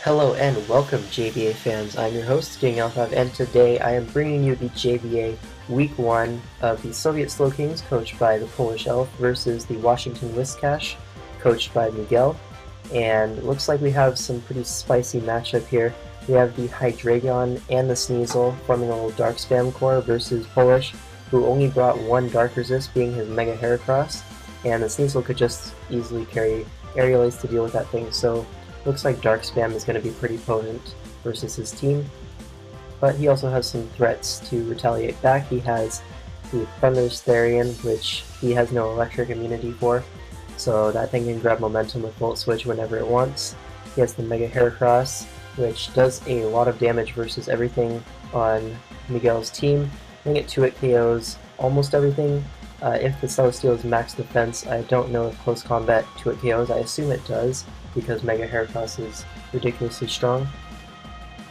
Hello and welcome, JBA fans. I'm your host, King Alpha, and today I am bringing you the JBA Week 1 of the Soviet Slowkings, coached by the Polish Elf, versus the Washington Whiscash, coached by Miguel. And it looks like we have some pretty spicy matchup here. We have the Hydreigon and the Sneasel forming a little Dark Spam core versus Polish, who only brought one Dark Resist, being his Mega Heracross, and the Sneasel could just easily carry Aerial Ace to deal with that thing. So looks like Dark Spam is going to be pretty potent versus his team, but he also has some threats to retaliate back. He has the Thunderous Therian, which he has no electric immunity for, so that thing can grab momentum with Volt Switch whenever it wants. He has the Mega Heracross, which does a lot of damage versus everything on Miguel's team. I think it 2-hit KOs almost everything. If the Celesteal is max defense, I don't know if close combat 2-hit KOs. I assume it does, because Mega Heracross is ridiculously strong.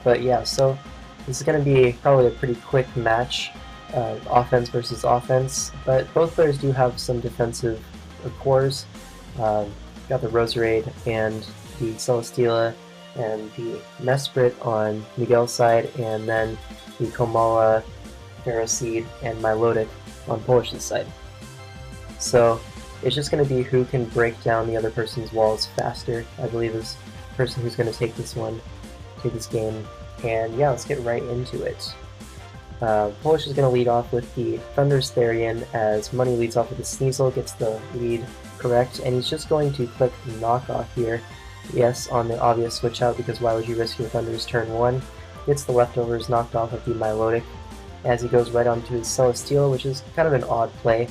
But yeah, so this is going to be probably a pretty quick match, offense versus offense, but both players do have some defensive cores. Got the Roserade and the Celesteela and the Mesprit on Miguel's side, and then the Komala, Ferroseed, and Milotic on Polish's side. So it's just going to be who can break down the other person's walls faster, I believe, is the person who's going to take this game. And yeah, let's get right into it. Polish is going to lead off with the Thunderous Therian, as Money leads off with the Sneasel, gets the lead correct, and he's just going to click Knock Off here. Yes, on the obvious switch out, because why would you risk your Thunderous turn 1? Gets the leftovers knocked off of the Milotic, as he goes right onto his Celesteela, which is kind of an odd play.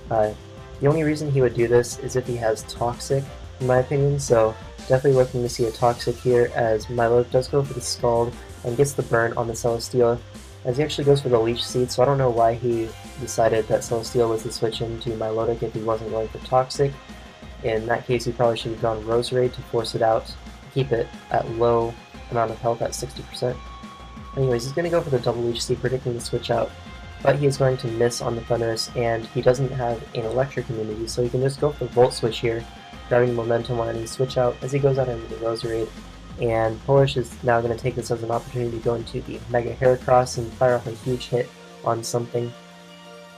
The only reason he would do this is if he has Toxic, in my opinion, so definitely looking to see a Toxic here, as Milotic does go for the Scald and gets the burn on the Celesteela, as he actually goes for the Leech Seed, so I don't know why he decided that Celesteela was the switch into Milotic if he wasn't going for Toxic. In that case, he probably should have gone Roserade to force it out, keep it at low amount of health at 60%. Anyways, he's going to go for the double Leech Seed, predicting the switch out, but he is going to miss on the Thunderous, and he doesn't have an electric immunity, so he can just go for the Volt Switch here, grabbing momentum on any switch out as he goes out into the Roserade. And Polish is now going to take this as an opportunity to go into the Mega Heracross and fire off a huge hit on something.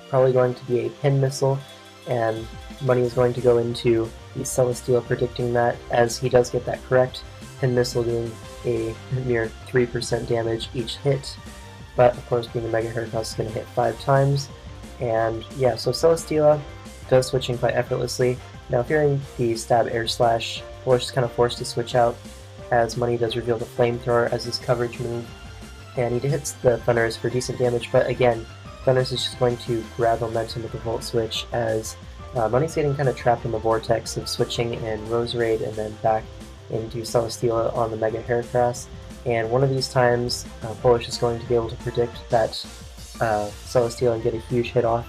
Probably going to be a Pin Missile, and Money is going to go into the Celesteela, predicting that, as he does get that correct. Pin Missile doing a mere 3% damage each hit, but of course being the Mega Heracross is going to hit 5 times. And yeah, so Celesteela does switching quite effortlessly. Now fearing the Stab Air Slash, Polish is kind of forced to switch out, as Money does reveal the Flamethrower as his coverage move, and he hits the Thunderous for decent damage, but again, Thunderous is just going to grab momentum with the Volt Switch, as Money's getting kind of trapped in the vortex of switching in Roserade and then back into Celesteela on the Mega Heracross. And one of these times, Polish is going to be able to predict that Celesteela and get a huge hit off.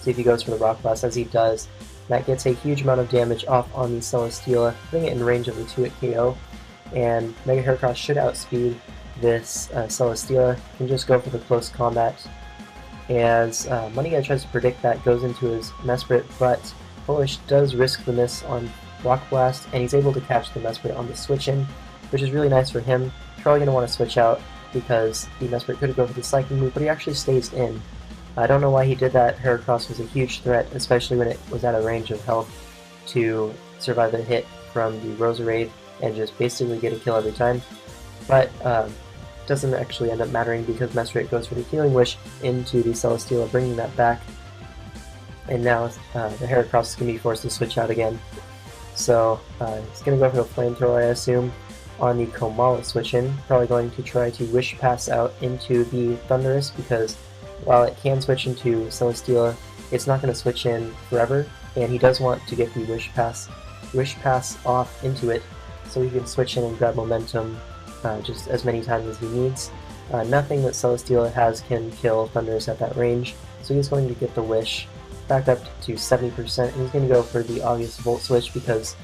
See if he goes for the Rock Blast, as he does. That gets a huge amount of damage off on the Celesteela, putting it in range of the 2-hit KO. And Mega Heracross should outspeed this Celesteela, can just go for the close combat. As Money Guy tries to predict that, goes into his Mesprit, but Polish does risk the miss on Rock Blast, and he's able to catch the Mesprit on the switch-in, which is really nice for him. Probably going to want to switch out, because the Mesprit could go for the Psychic move, but he actually stays in. I don't know why he did that. Heracross was a huge threat, especially when it was at a range of health, to survive the hit from the Roserade and just basically get a kill every time. But doesn't actually end up mattering, because Mesprit goes for the Healing Wish into the Celesteela, bringing that back. And now the Heracross is going to be forced to switch out again. So he's going to go for the Flamethrower, I assume, on the Komala switch-in. Probably going to try to Wish Pass out into the Thunderous, because while it can switch into Celesteela, it's not going to switch in forever, and he does want to get the Wish Pass off into it, so he can switch in and grab momentum just as many times as he needs. Nothing that Celesteela has can kill Thunderous at that range, so he's going to get the Wish back up to 70%, and he's going to go for the obvious Volt Switch, because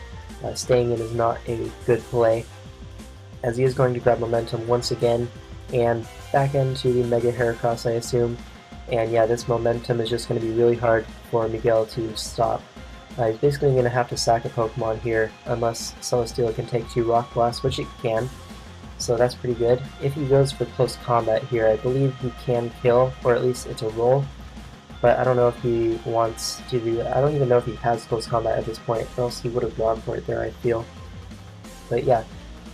staying in is not a good play, as he is going to grab momentum once again, and back into the Mega Heracross, I assume. And yeah, this momentum is just going to be really hard for Miguel to stop. He's basically going to have to sack a Pokemon here, unless Celesteela can take 2 Rock Blasts, which it can. so that's pretty good. If he goes for close combat here, I believe he can kill, or at least it's a roll, but I don't know if he wants to do that. I don't even know if he has close combat at this point, or else he would have gone for it there, I feel. But yeah,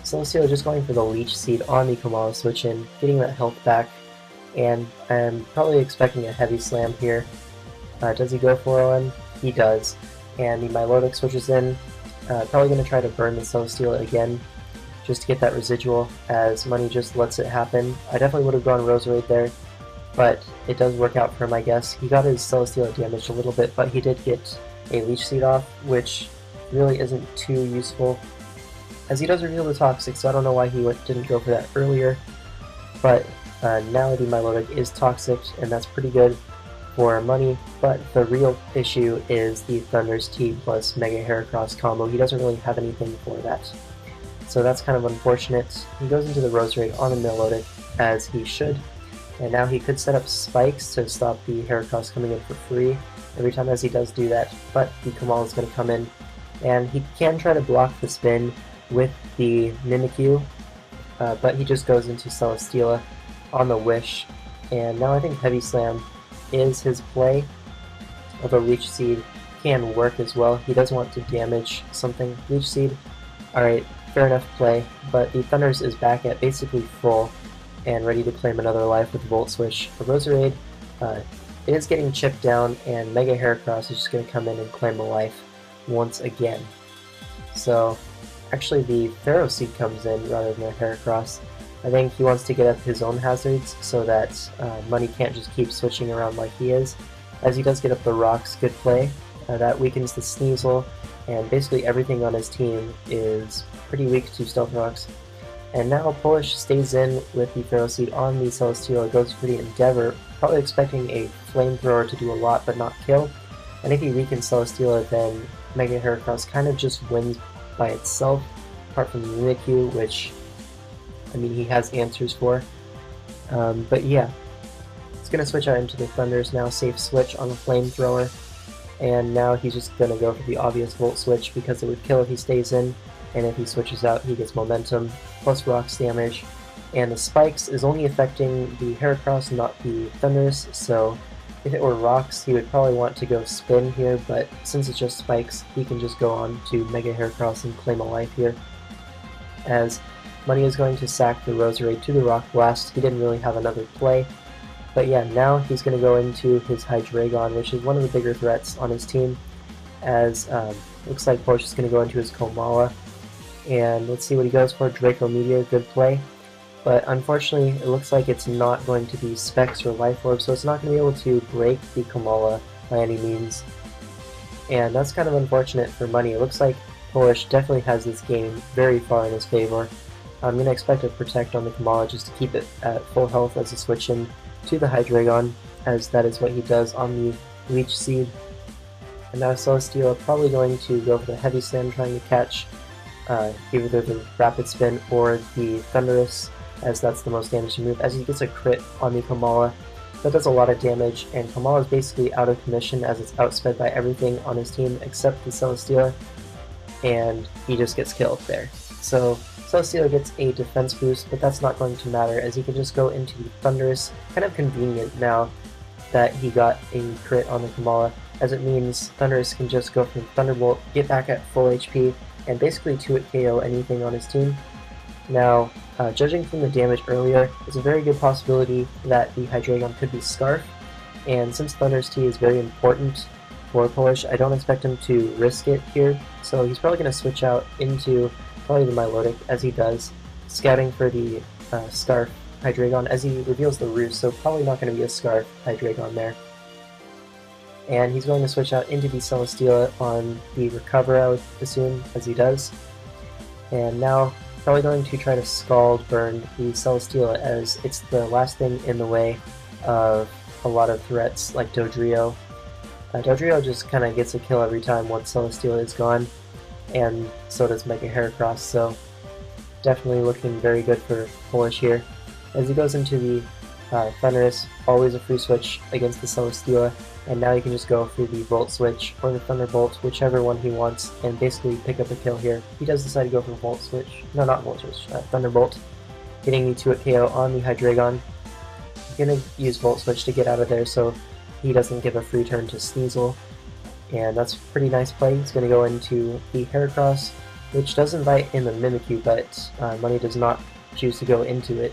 Celesteela just going for the Leech Seed on the Komala switch in, getting that health back, and I'm probably expecting a heavy slam here. Does he go for one? He does, and the Milotic switches in, probably going to try to burn the Celesteela again, just to get that residual, as Money just lets it happen. I definitely would have gone Roserade there, but it does work out for him, I guess. He got his Celesteela damaged a little bit, but he did get a Leech Seed off, which really isn't too useful, as he does reveal the Toxic, so I don't know why he didn't go for that earlier. But now the Milotic is Toxic, and that's pretty good for Money, but the real issue is the Thunder's T plus Mega Heracross combo. He doesn't really have anything for that. So that's kind of unfortunate. He goes into the Roserade on the Milotic, as he should, and now he could set up spikes to stop the Heracross coming in for free every time as he does do that, but the Komala is going to come in, and he can try to block the spin with the Mimikyu, but he just goes into Celesteela on the Wish, and now I think Heavy Slam is his play, although Leech Seed can work as well. He does want to damage something. Leech Seed, alright, fair enough play, but the Thunders is back at basically full and ready to claim another life with Volt Switch. The Roserade is getting chipped down, and Mega Heracross is just going to come in and claim a life once again. So actually the Pharaoh Seed comes in rather than a Heracross. I think he wants to get up his own hazards so that Money can't just keep switching around like he is. As he does get up the rocks, good play. That weakens the Sneasel, and basically everything on his team is pretty weak to Stealth Rocks. And now Polish stays in with the Pharaoh Seed on the Celesteela, goes for the Endeavor, probably expecting a Flamethrower to do a lot but not kill. And if he weakens Celesteela, then Mega Heracross kind of just wins by itself, apart from the Mimikyu, which, I mean, he has answers for. But yeah, he's going to switch out into the Thunders now, safe switch on the Flamethrower, and now he's just going to go for the obvious Volt Switch because it would kill if he stays in, and if he switches out he gets Momentum, plus Rocks damage, and the Spikes is only affecting the Heracross, not the Thunders, so if it were Rocks he would probably want to go Spin here, but since it's just Spikes he can just go on to Mega Heracross and claim a life here. As Money is going to sack the Roserade to the Rock Blast, he didn't really have another play. But yeah, now he's going to go into his Hydreigon, which is one of the bigger threats on his team, as looks like Polish is going to go into his Komala. And let's see what he goes for. Draco Meteor, good play. But unfortunately, it looks like it's not going to be Specs or Life Orb, so it's not going to be able to break the Komala by any means. And that's kind of unfortunate for Money. It looks like Polish definitely has this game very far in his favor. I'm going to expect a Protect on the Komala just to keep it at full health as a switch in to the Hydreigon, as that is what he does on the Leech Seed. And now Celesteela probably going to go for the Heavy Slam, trying to catch either the Rapid Spin or the Thunderous, as that's the most damaging move, as he gets a crit on the Komala. That does a lot of damage, and Komala is basically out of commission as it's outsped by everything on his team except the Celesteela, and he just gets killed there. So Celesteela gets a defense boost, but that's not going to matter as he can just go into the Thunderous. Kind of convenient now that he got a crit on the Komala, as it means Thunderous can just go from Thunderbolt, get back at full HP, and basically 2-hit KO anything on his team. Now, judging from the damage earlier, it's a very good possibility that the Hydreigon could be Scarf, and since Thunder's T is very important for Polish, I don't expect him to risk it here, so he's probably going to switch out into probably the Milotic, as he does, scouting for the Scarf Hydreigon, as he reveals the Roost, so probably not going to be a Scarf Hydreigon there. And he's going to switch out into the Celesteela on the Recover, I would assume, as he does. And now, probably going to try to Scald Burn the Celesteela, as it's the last thing in the way of a lot of threats like Dodrio. Dodrio just kind of gets a kill every time once Celesteela is gone, and so does Mega Heracross, so definitely looking very good for Polish here. As he goes into the Thunderous, always a free switch against the Celesteela, and now he can just go through the Volt Switch or the Thunderbolt, whichever one he wants, and basically pick up a kill here. He does decide to go for Volt Switch. No, not Volt Switch, Thunderbolt. getting the 2-hit KO on the Hydreigon. I'm going to use Volt Switch to get out of there so he doesn't give a free turn to Sneasel. And that's a pretty nice play. He's going to go into the Heracross, which does invite in the Mimikyu, but Money does not choose to go into it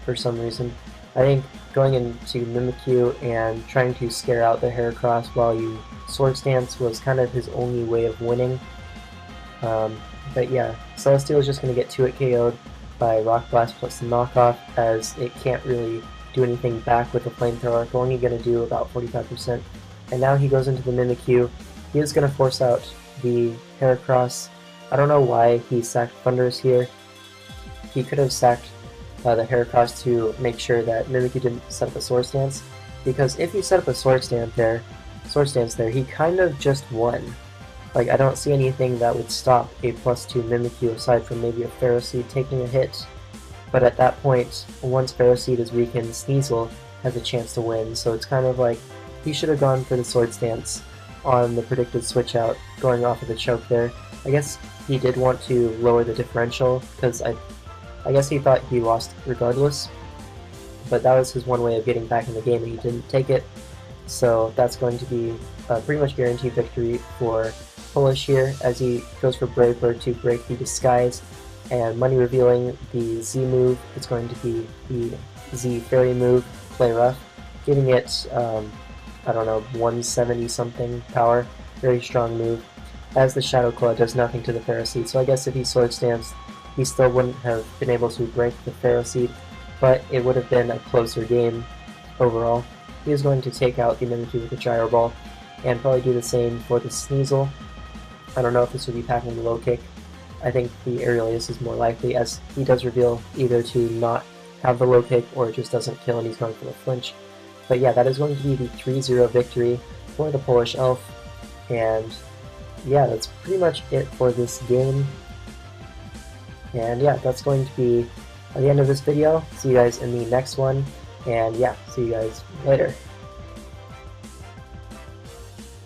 for some reason. I think going into Mimikyu and trying to scare out the Heracross while you Swords Dance was kind of his only way of winning. But yeah, Celesteal is just going to get 2-hit KO'd by Rock Blast plus the knockoff, as it can't really do anything back with the Flamethrower. It's only going to do about 45%. And now he goes into the Mimikyu. He is going to force out the Heracross. I don't know why he sacked Thundurus here. He could have sacked the Heracross to make sure that Mimikyu didn't set up a Swords Dance, because if he set up a Swords Dance there, he kind of just won. Like, I don't see anything that would stop a +2 Mimikyu aside from maybe a Ferroseed taking a hit. But at that point, once Ferroseed is weakened, Sneasel has a chance to win, so it's kind of like he should have gone for the Swords Dance on the predicted switch out, going off of the choke there. I guess he did want to lower the differential, because I guess he thought he lost regardless, but that was his one way of getting back in the game and he didn't take it. So that's going to be a pretty much guaranteed victory for Polish here, as he goes for Brave Bird to break the Disguise, and Money revealing the Z move. It's going to be the Z Fairy move, Play Rough, giving it, I don't know, 170 something power. Very strong move, as the Shadow Claw does nothing to the Ferroseed. So I guess if he Swords Danced, he still wouldn't have been able to break the Ferroseed, but it would have been a closer game overall. He is going to take out the Mimikyu with the Gyro Ball, and probably do the same for the Sneasel. I don't know if this would be packing the Low Kick. I think the Aerial Ace is more likely, as he does reveal either to not have the Low Kick or it just doesn't kill and he's going for the flinch. But yeah, that is going to be the 3-0 victory for the Polish Elf, and yeah, that's pretty much it for this game. And yeah, that's going to be the end of this video. See you guys in the next one, and yeah, see you guys later.